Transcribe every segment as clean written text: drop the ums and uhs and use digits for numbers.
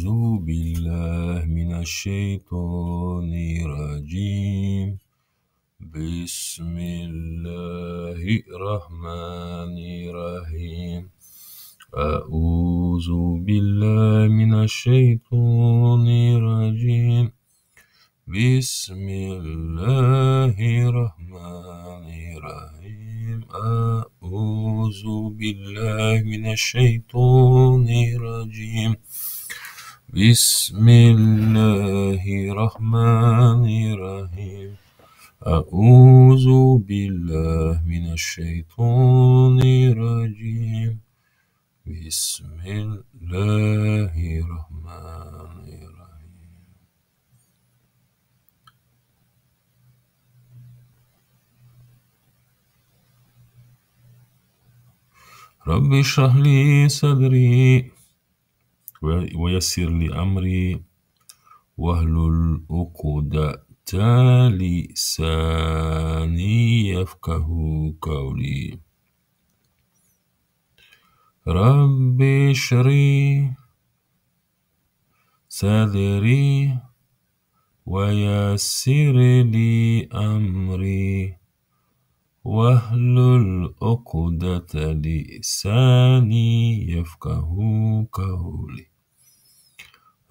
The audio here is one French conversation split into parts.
أعوذ بالله من الشيطان الرجيم. بسم الله الرحمن الرحيم. أعوذ بالله من الشيطان الرجيم. بسم الله الرحمن الرحيم. أعوذ بالله من الشيطان الرجيم. بسم الله الرحمن الرحيم. أعوذ بالله من الشيطان الرجيم. بسم الله الرحمن الرحيم. رب اشرح لي صدري ويسر لي أمري واحلل عقدة لساني يفقه قولي. رب اشرح صدري ويسر لي أمري واحلل عقدة لساني يفقه قولي.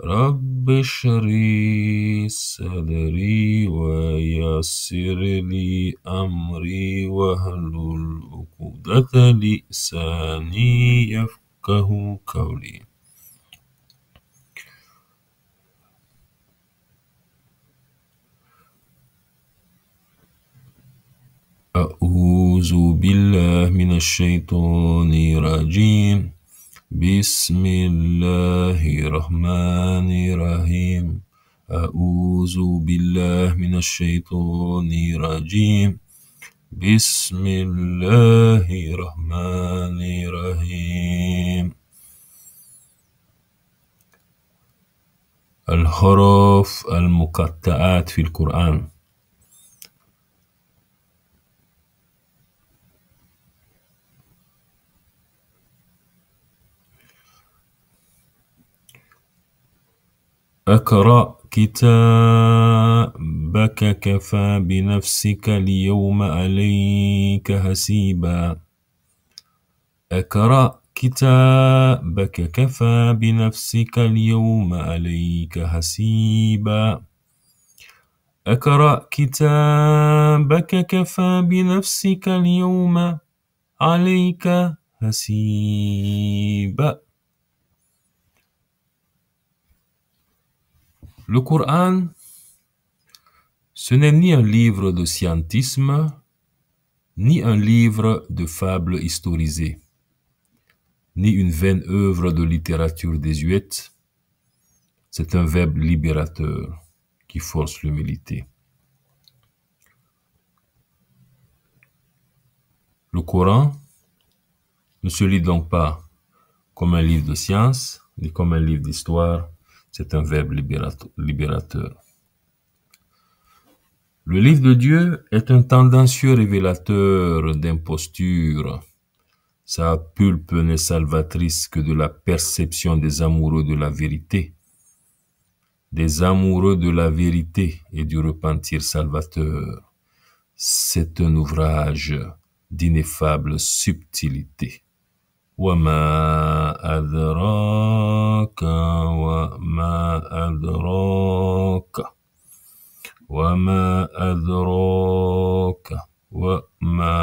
رب اشرح صدري ويسر لي أمري واحلل عقدة لساني يفقه قولي. أعوذ بالله من الشيطان الرجيم. بسم الله الرحمن الرحيم. أعوذ بالله من الشيطان الرجيم. بسم الله الرحمن الرحيم. الحروف المقطعات في القرآن. اقرأ كتابك كفى بنفسك اليوم عليك حسيبا. اقرأ كتابك كفى بنفسك اليوم عليك حسيبا. اقرأ كتابك كفى بنفسك اليوم عليك حسيبا. Le Coran, ce n'est ni un livre de scientisme, ni un livre de fables historisées, ni une vaine œuvre de littérature désuète. C'est un verbe libérateur qui force l'humilité. Le Coran ne se lit donc pas comme un livre de science, ni comme un livre d'histoire. C'est un verbe libérateur. Le livre de Dieu est un tendancieux révélateur d'imposture. Sa pulpe n'est salvatrice que de la perception des amoureux de la vérité, des amoureux de la vérité et du repentir salvateur. C'est un ouvrage d'ineffable subtilité. وما أدراك وما أدراك وما أدراك وما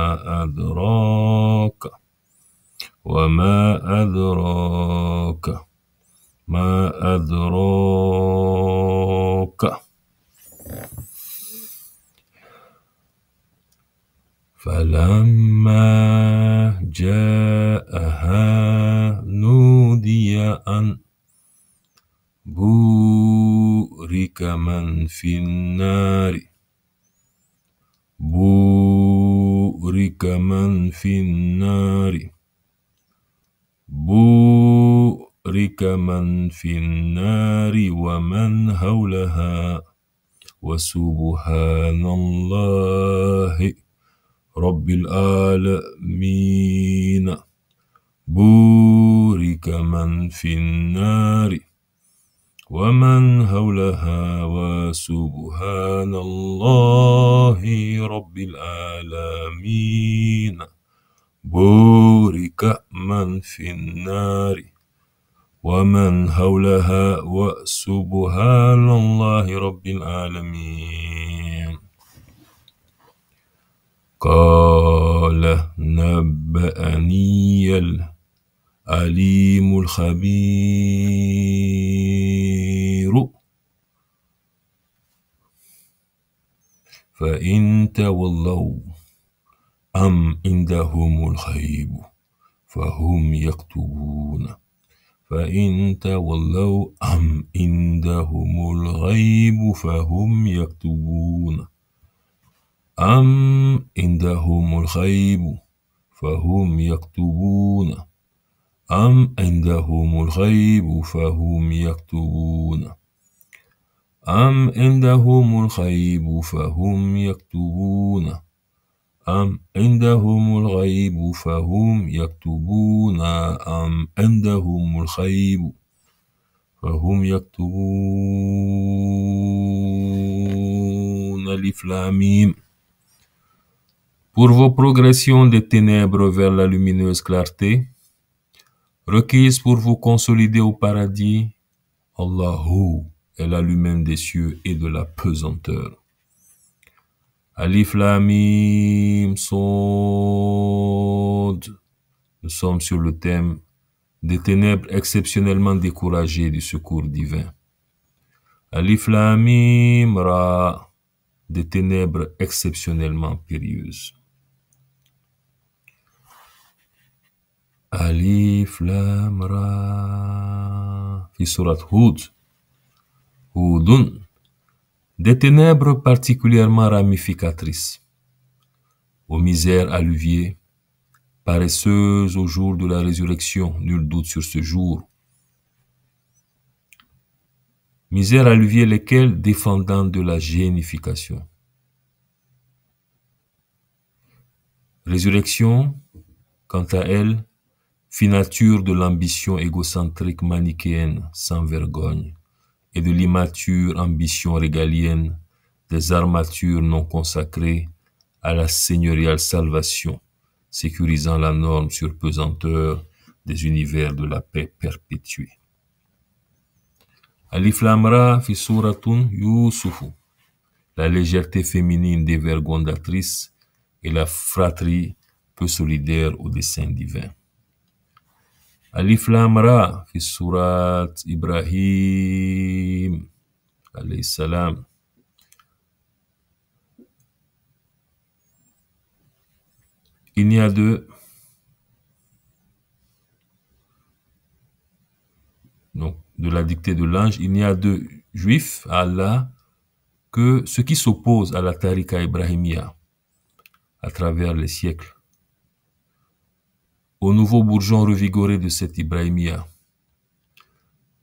أدراك وما أدراك ما أدراك. فلما جاءها نودي أن بورك من في النار بورك من في النار بورك من في النار ومن حولها وسبحان الله رب العالمين. بورك من في النار ومن حولها وسبحان الله رب العالمين بورك من في النار ومن حولها وسبحان الله رب العالمين. قال نبأني العليم الخبير فإن تولوا أم عندهم الغيب فهم يكتبون فإن تولوا أم عندهم الغيب فهم يكتبون أم عندهم الغيب فهم يكتبون أم عندهم الغيب فهم يكتبون أم عندهم الغيب فهم يكتبون أم عندهم الغيب فهم يكتبون أم عندهم الغيب فهم يكتبون. ألف لام ميم. Pour vos progressions des ténèbres vers la lumineuse clarté, requises pour vous consolider au paradis, Allahu est la lumière des cieux et de la pesanteur. Alif Lam Mim Sod. Nous sommes sur le thème des ténèbres exceptionnellement découragées du secours divin. Alif Lam Mim Ra. Des ténèbres exceptionnellement périlleuses. Alif Lam Ra. Fi Surat Hud. Hudun. Des ténèbres particulièrement ramificatrices, aux misères alluviées, paresseuses au jour de la résurrection, nul doute sur ce jour. Misères alluviées lesquelles défendant de la génification. Résurrection, quant à elle, finature de l'ambition égocentrique manichéenne sans vergogne et de l'immature ambition régalienne des armatures non consacrées à la seigneuriale salvation, sécurisant la norme sur pesanteur des univers de la paix perpétuée. Alif Lam Ra fi Suratun Yusufu, la légèreté féminine dévergondatrice et la fratrie peu solidaire au dessein divin. Alif Lam Ra fi Surat Ibrahim alayhi salam. Il n'y a de la dictée de l'ange, il n'y a de juifs à Allah que ceux qui s'opposent à la tariqa ibrahimia à travers les siècles, aux nouveaux bourgeons revigorés de cette ibrahimia,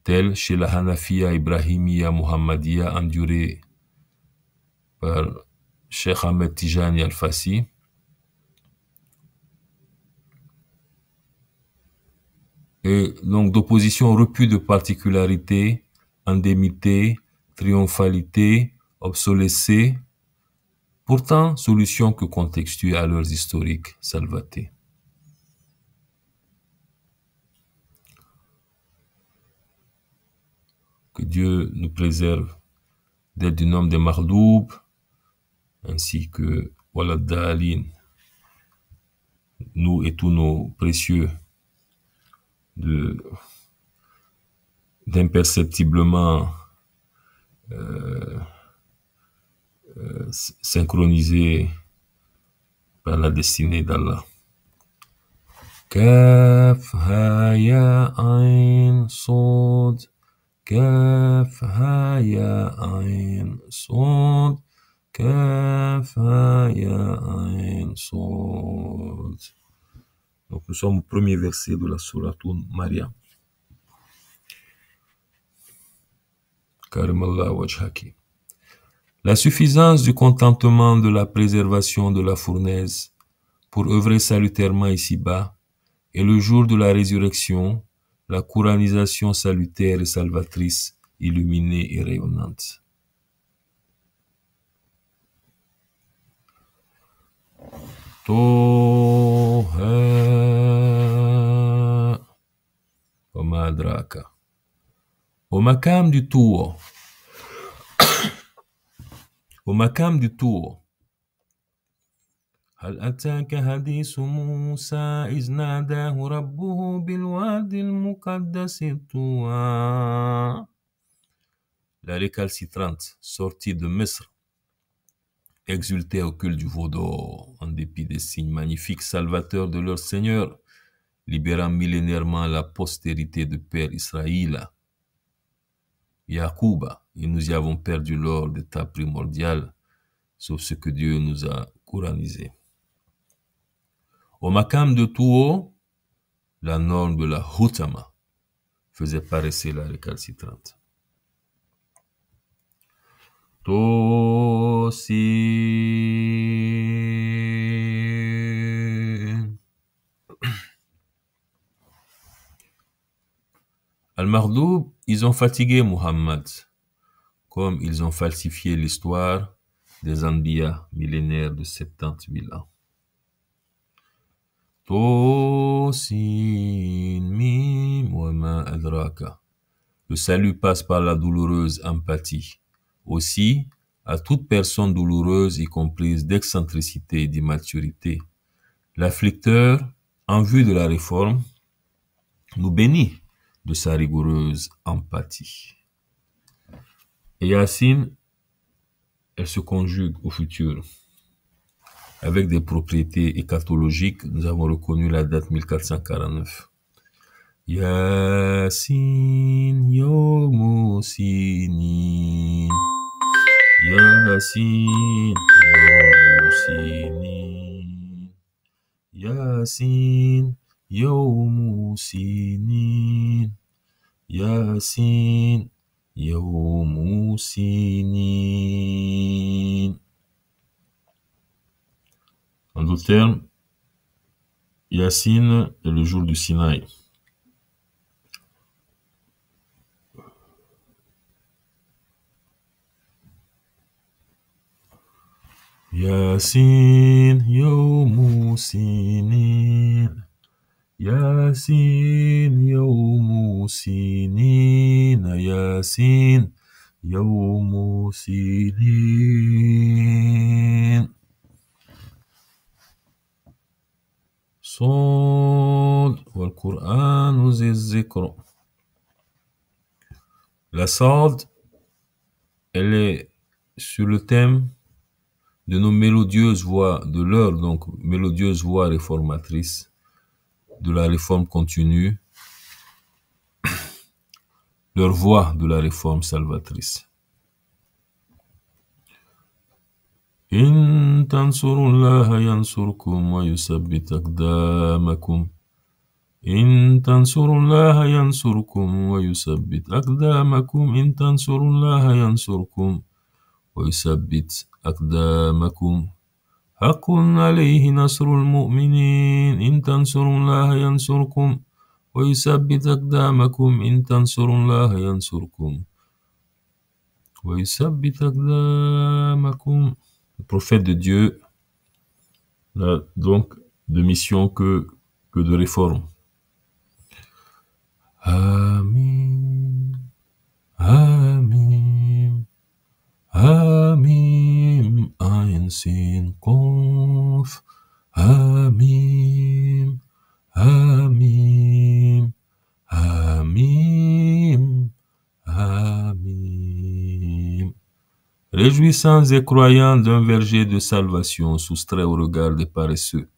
tels chez la Hanafiya ibrahimia muhammadiyya endurée par Cheikh Ahmed Tijani al-Fassi, et donc d'opposition au repus de particularité, endémité, triomphalité, obsolescée, pourtant solution que contextuée à leurs historiques salvatés. Que Dieu nous préserve d'être du nombre des Maghdoub, ainsi que Walad Da'alin, nous et tous nos précieux, d'imperceptiblement synchronisés par la destinée d'Allah. Kaf ha ya ain sod, Kaf ha ya ain sod, Kaf ha ya ain sod. Donc nous sommes au premier verset de la Sourate Maryam. Karimallah wajhaki. La suffisance du contentement de la préservation de la fournaise pour œuvrer salutairement ici-bas et le jour de la résurrection, la couranisation salutaire et salvatrice illuminée et rayonnante. Toha wama adraka. Au maqam du Tour. Au maqam du Tour. هل أتاك حديث موسى إذ ناداه ربه بالواد المقدس طوى. La récalcitrante, sortie de Misr, exultait au culte du veau d'or, en dépit des signes magnifiques salvateurs de leur Seigneur, libérant millénairement la postérité de Père Israël. Yacouba, et nous y avons perdu l'or d'état primordial, sauf ce que Dieu nous a couranisé. Au maqam de Touo, la norme de la Hutama faisait paraître la récalcitrante. Tosin. Al-Mardoub, ils ont fatigué Muhammad, comme ils ont falsifié l'histoire des Anbiya millénaires de 70 000 ans. Tosin mim wa ma adraka. Le salut passe par la douloureuse empathie. Aussi, à toute personne douloureuse, y comprise d'excentricité et d'immaturité, l'afflicteur, en vue de la réforme, nous bénit de sa rigoureuse empathie. Et Yassine, elle se conjugue au futur. Avec des propriétés eschatologiques, nous avons reconnu la date 1449. Yassine yawmu sinin. Yassine yawmu sinin. Yassine yawmu sinin. Yassine yawmu sinin. En d'autres termes, Yassine est le jour du Sinaï. Yassine yawmu sinin. Yassine yawmu sinin. Yassine yawmu sinin. Sod wal Qur'an zi zikr. La Sod, elle est sur le thème de nos mélodieuses voix, de leur donc mélodieuse voix réformatrice, de la réforme continue, leur voix de la réforme salvatrice. In tansurullaha yansurkum wa yusabbit aqdamakum. In tansurullaha yansurkum wa yusabbit aqdamakum. In tansurullaha yansurkum wa yusabbit aqdamakum. حق عليه نصر المؤمنين إن تنصروا الله ينصركم ويثبت أقدامكم إن تنصروا الله ينصركم ويثبت أقدامكم. Le prophète de Dieu n'a donc de mission que de réforme. Amin, Amin, Amin, Ain Sin Qaf. Amin, Amin, Amin, Amin. Réjouissants et croyants d'un verger de salvation soustrait au regard des paresseux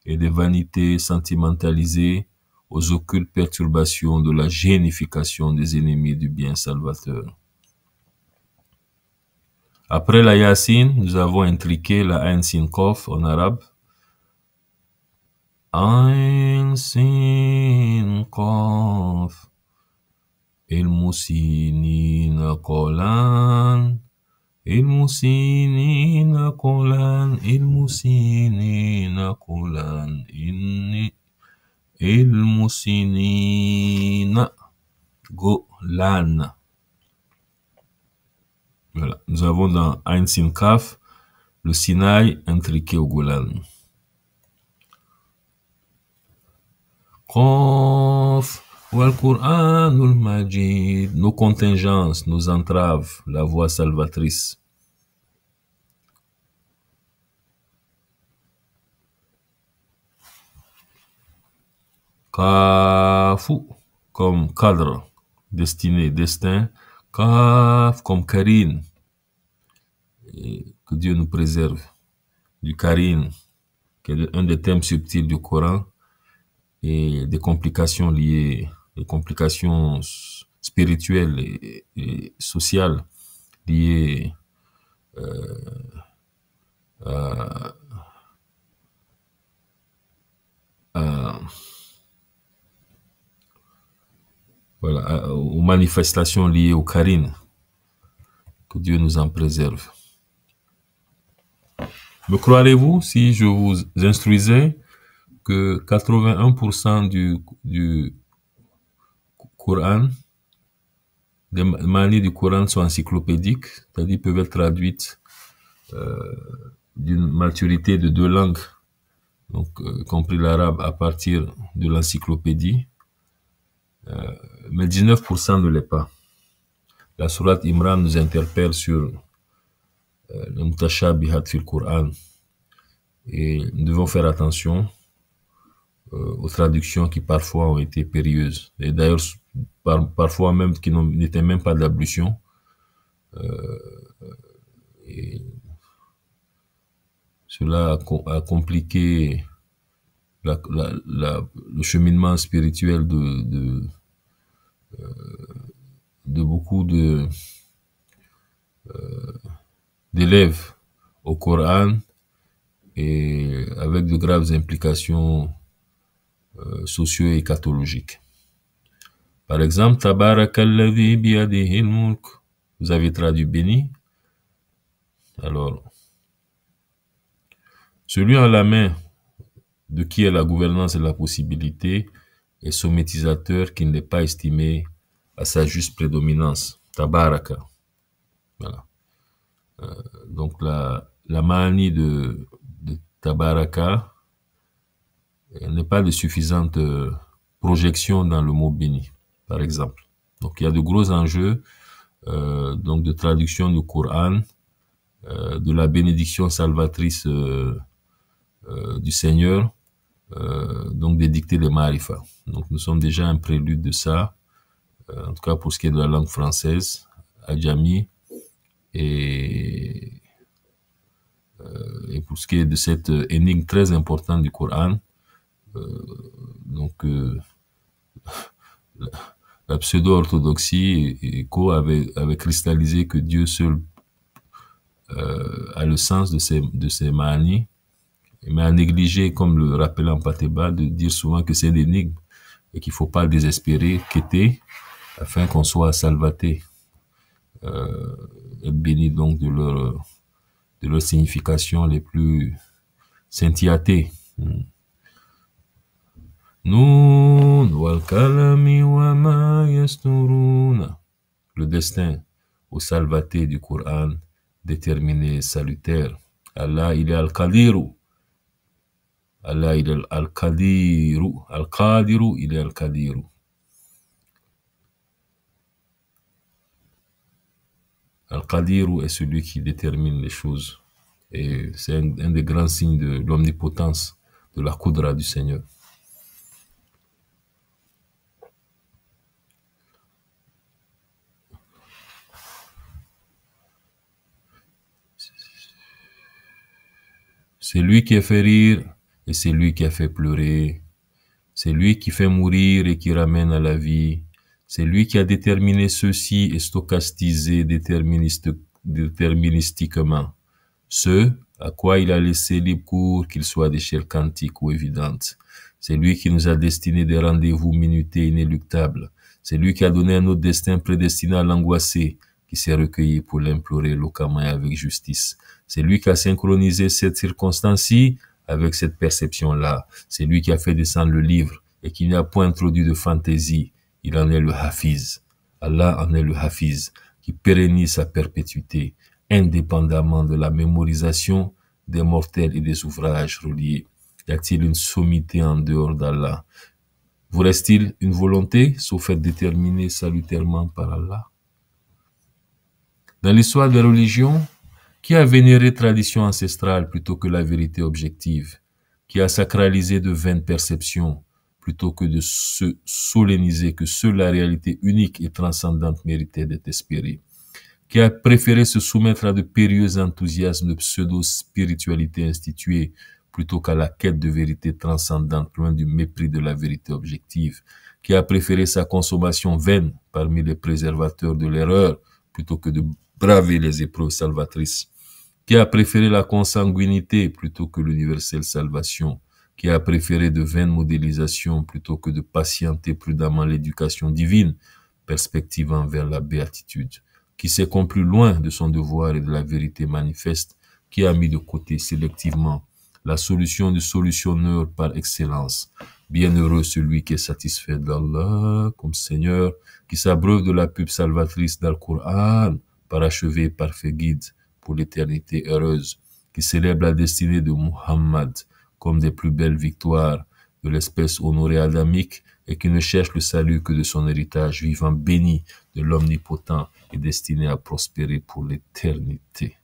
et des vanités sentimentalisées aux occultes perturbations de la génification des ennemis du bien salvateur. Après la Yassine, nous avons intriqué la Ain Sin Qaf en arabe. Ain Sin Qaf. المسنين قولان المسنين قولان المسنين قولان إني المسنين قولان Voilà. Nous avons dans Ain Sin Kaf le Sinaï intriqué au Golan. Qaf wal Qur'anul Majid, nos contingences, nos entraves, la voie salvatrice. Kafu comme cadre, destiné, destin. Kaf comme Karine, que Dieu nous préserve du Karine, qui est un des thèmes subtils du Coran, et des complications liées, des complications spirituelles et sociales liées à, voilà, aux manifestations liées au Karine. Que Dieu nous en préserve. Me croirez-vous si je vous instruisais que 81% du Coran, des manies du Coran sont encyclopédiques, c'est-à-dire peuvent être traduites d'une maturité de 2 langues, donc compris l'arabe à partir de l'encyclopédie, mais 19% ne l'est pas. La sourate Imran nous interpelle sur le mutashabihat fil Coran, et nous devons faire attention aux traductions qui parfois ont été périlleuses, et d'ailleurs parfois même qui n'étaient même pas d'ablution, et cela a compliqué le cheminement spirituel de beaucoup d'élèves au Coran, et avec de graves implications socio-écatologiques. Par exemple, Tabarakalladhi biyadihi al-mulk, vous avez traduit béni. Alors, celui en la main de qui est la gouvernance et la possibilité est sommétisateur qui ne l'est pas estimé à sa juste prédominance. Tabaraka. Voilà. Donc la manie de Tabaraka n'est pas de suffisante projection dans le mot béni, par exemple. Donc il y a de gros enjeux donc de traduction du Coran, de la bénédiction salvatrice du Seigneur, donc des dictées de Marifa. Donc nous sommes déjà un prélude de ça, en tout cas pour ce qui est de la langue française, Adjami, et pour ce qui est de cette énigme très importante du Coran, donc la pseudo-orthodoxie avait cristallisé que Dieu seul a le sens de ces manies, mais a négligé, comme le rappelait Ampateba, de dire souvent que c'est l'énigme et qu'il ne faut pas désespérer, quêter, afin qu'on soit salvaté, et béni donc de leur signification les plus scintillatées. Nun wal kalami wa ma yasturuna. Le destin au salvaté du Coran, déterminé, salutaire. Allah, il est Al-Qadiru. Allah, il est Al-Qadiru. Al-Qadiru, il est Al-Qadiru. Al-Qadiru est celui qui détermine les choses. Et c'est un des grands signes de l'omnipotence, de la Qudra du Seigneur. C'est lui qui a fait rire et c'est lui qui a fait pleurer. C'est lui qui fait mourir et qui ramène à la vie. C'est lui qui a déterminé ceci et stocastisé déterministiquement ce à quoi il a laissé libre cours, qu'il soit d'échelle quantique ou évidente. C'est lui qui nous a destiné des rendez-vous minutés inéluctables. C'est lui qui a donné un autre destin prédestiné à l'angoissé, qui s'est recueilli pour l'implorer localement et avec justice. C'est lui qui a synchronisé cette circonstance-ci avec cette perception-là. C'est lui qui a fait descendre le livre et qui n'a point introduit de fantaisie. Il en est le Hafiz. Allah en est le Hafiz, qui pérennise sa perpétuité, indépendamment de la mémorisation des mortels et des ouvrages reliés. Y a-t-il une sommité en dehors d'Allah? Vous reste-t-il une volonté, sauf être déterminée salutairement par Allah? Dans l'histoire des religions, qui a vénéré tradition ancestrale plutôt que la vérité objective, qui a sacralisé de vaines perceptions plutôt que de se solenniser que seule la réalité unique et transcendante méritait d'être espérée, qui a préféré se soumettre à de périlleux enthousiasmes de pseudo-spiritualité instituée plutôt qu'à la quête de vérité transcendante loin du mépris de la vérité objective, qui a préféré sa consommation vaine parmi les préservateurs de l'erreur plutôt que de braver les épreuves salvatrices, qui a préféré la consanguinité plutôt que l'universelle salvation, qui a préféré de vaines modélisations plutôt que de patienter prudemment l'éducation divine, perspectivant vers la béatitude, qui s'est complu loin de son devoir et de la vérité manifeste, qui a mis de côté sélectivement la solution du solutionneur par excellence. Bienheureux celui qui est satisfait d'Allah comme Seigneur, qui s'abreuve de la pub salvatrice d'Al-Qur'an, parachevé et parfait guide pour l'éternité heureuse, qui célèbre la destinée de Muhammad comme des plus belles victoires de l'espèce honorée adamique et qui ne cherche le salut que de son héritage vivant béni de l'omnipotent et destiné à prospérer pour l'éternité.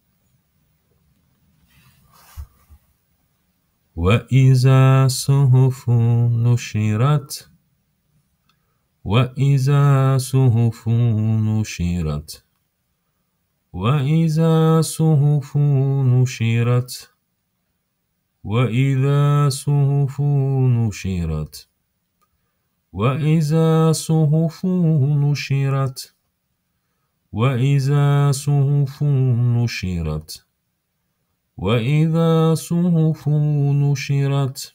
وَإِذَا صُحُفٌ نُشِرَتْ وَإِذَا صُحُفٌ نُشِرَتْ وَإِذَا صُحُفٌ نُشِرَتْ وَإِذَا صُحُفٌ نُشِرَتْ وَإِذَا صُحُفٌ نُشِرَتْ وَإِذَا صُحُفٌ نُشِرَتْ وَإِذَا صُحُفٌ نُشِرَتْ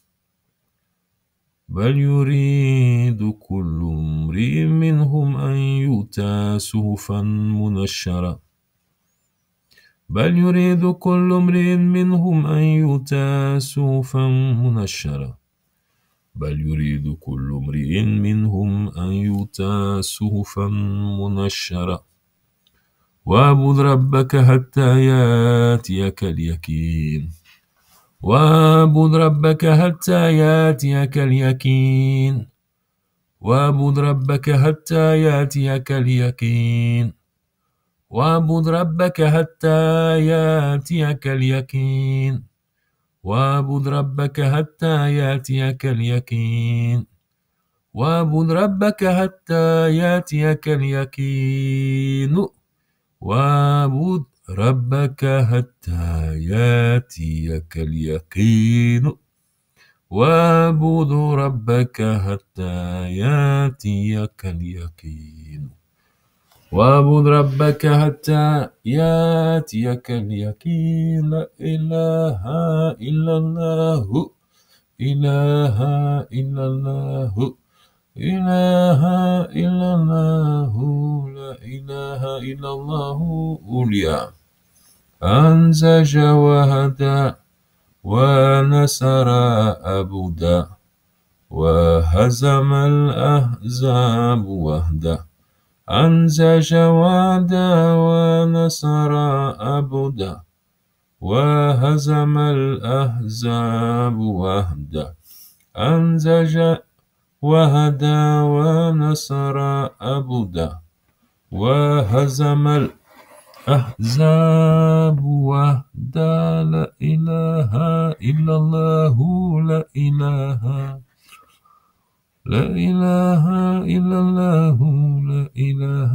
بَلْ يُرِيدُ كُلُّ امْرِئٍ مِّنْهُمْ أَن يُؤْتَىٰ صُحُفًا مُنَشَّرَةً بَلْ يُرِيدُ كُلُّ امْرِئٍ مِّنْهُمْ أَن يُؤْتَىٰ صُحُفًا مُنَشَّرَةً بَلْ يُرِيدُ كُلُّ امْرِئٍ مِّنْهُمْ أَن يُؤْتَىٰ صُحُفًا مُنَشَّرَةً وَاعْبُدْ رَبَّكَ حَتَّىٰ يَأْتِيَكَ الْيَقِينُ وَاعْبُدْ رَبَّكَ حَتَّىٰ يَأْتِيَكَ الْيَقِينُ وَاعْبُدْ رَبَّكَ حَتَّىٰ يَأْتِيَكَ الْيَقِينُ وَاعْبُدْ رَبَّكَ حَتَّىٰ يَأْتِيَكَ الْيَقِينُ وَاعْبُدْ رَبَّكَ حَتَّىٰ يَأْتِيَكَ الْيَقِينُ وَاعْبُدْ رَبَّكَ حَتَّىٰ يَأْتِيَكَ الْيَقِينُ وَاعْبُدْ رَبَّكَ حَتَّىٰ يَأْتِيَكَ الْيَقِينُ وَاعْبُدْ رَبَّكَ حَتَّىٰ يَأْتِيَكَ الْيَقِينُ وَاعْبُدْ رَبَّكَ حَتَّىٰ يَأْتِيَكَ الْيَقِينُ لا إله إلا الله إله إلا الله إله إلا الله لا إله إلا الله أولياء أنزج وهدى ونصر أبدا وهزم الأحزاب وحده أنزج وهدى ونصر أبدا وهزم الأحزاب وحده أنزج وهدى ونصر أبدا وهزم الأحزاب وحده لا إله إلا الله لا إله لا إله إلا الله لا إله